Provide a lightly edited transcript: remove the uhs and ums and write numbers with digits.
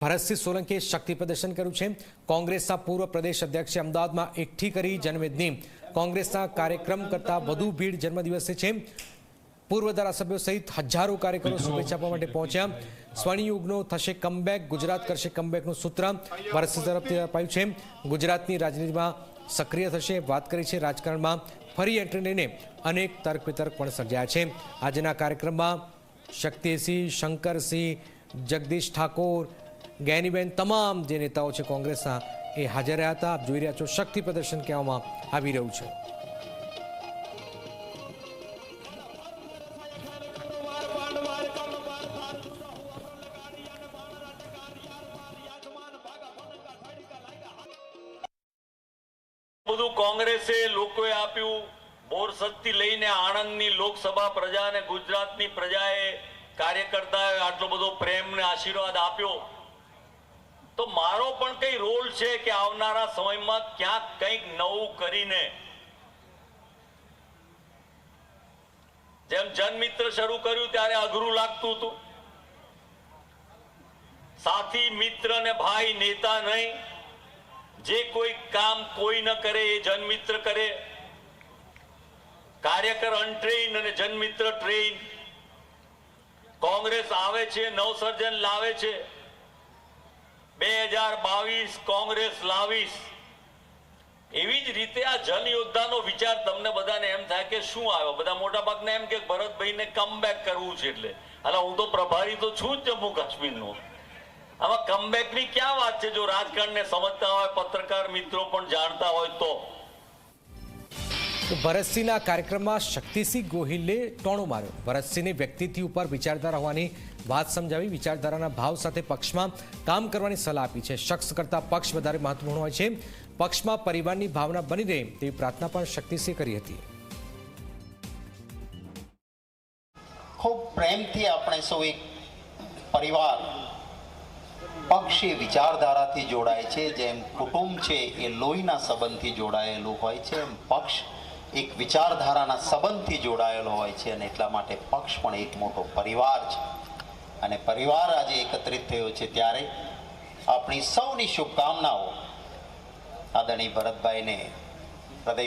ભરતસિંહ સોલંકીએ શક્તિ પ્રદર્શન કર્યું છે। કોંગ્રેસના પૂર્વ પ્રદેશ અધ્યક્ષે અમદાવાદમાં એકઠી કરી જનમેદની। કોંગ્રેસના કાર્યક્રમ કરતાં વધુ ભીડ જન્મદિવસે છે। પૂર્વ ધારાસભ્યો સહિત હજારો કાર્યકરો શુભેચ્છા આપવા માટે પહોંચ્યા। સ્વર્ણયુગનો થશે કમબેક, ગુજરાત કરશે કમબેકનું સૂત્ર ભરતસિંહ તરફથી અપાયું છે। ગુજરાતની રાજનીતિમાં સક્રિય થશે વાત કરી છે। રાજકારણમાં ફરી એન્ટ્રી લઈને અનેક તર્ક વિતર્ક પણ સર્જાયા છે। આજના કાર્યક્રમમાં શક્તિસિંહ, શંકરસિંહ, જગદીશ ઠાકોર, જ્ઞાનીબેન તમામ જે નેતાઓ છે કોંગ્રેસના એ હાજર રહ્યા હતા। આપ જોઈ રહ્યા છો શક્તિ પ્રદર્શન કહેવામાં આવી રહ્યું છે। બધું કોંગ્રેસે લોકોએ આપ્યું। બોરસદથી લઈને આણંદની લોકસભા પ્રજા અને ગુજરાતની પ્રજાએ કાર્યકર્તાઓએ આટલો બધો પ્રેમ ને આશીર્વાદ આપ્યો। તો મારો પણ કઈ રોલ છે કે આવનારા સમયમાં ક્યાંક કંઈક નવું કરીને જેમ જનમિત્ર શરૂ કર્યું ત્યારે અઘરું લાગતું હતું। સાથી, મિત્ર ને ભાઈ, નેતા નહીં, જે કોઈ કામ કોઈ ન કરે એ જનમિત્ર કરે। કાર્યકર અનટ્રેન અને જનમિત્ર ટ્રેન। કોંગ્રેસ આવે છે, નવસર્જન લાવે છે। 2022 કોંગ્રેસ લાવીશ। એવી જ રીતે આ જનયોદ્ધાનો વિચાર તમને બધાને એમ થાય કે શું આવ્યો? બધા મોટા ભાગના એમ કે ભરતભાઈને કમબેક કરવું છે। એટલે હાલા હું તો પ્રભારી તો છું જ જમ્મુ કાશ્મીરનો। આમાં કમબેકની ક્યાં વાત છે? જો રાજકારણને સમજતા હોય, પત્રકાર મિત્રો પણ જાણતા હોય તો ભરતસિંહના કાર્યક્રમમાં શક્તિસિંહ ગોહિલે ટોણો માર્યો। ભરતસિંહની વ્યક્તિત્વ ઉપર વિચારધારા હોવાની વાત સમજાવી। વિચારધારાના ભાવ સાથે પક્ષમાં કામ કરવાની સલાહ આપી છે। શખ્સ કરતાં પક્ષ વધારે મહત્વપૂર્ણ હોય છે। પક્ષમાં પરિવારની ભાવના બની રહે તેવી પ્રાર્થના પણ શક્તિસિંહે કરી હતી। ખૂબ પ્રેમથી આપણે સૌ એક પરિવાર, પક્ષ એ વિચારધારાથી જોડાય છે। જેમ કુટુંબ છે એ લોહીના સંબંધથી જોડાયેલું હોય છે, એમ પક્ષ એક વિચારધારાના સંબંધથી જોડાયેલો હોય છે। અને એટલા માટે પક્ષ પણ એક મોટો પરિવાર છે અને પરિવાર આજે એકત્રિત થયો છે ત્યારે આપણી સૌની શુભકામનાઓ આદરણીય ભરતભાઈને હૃદય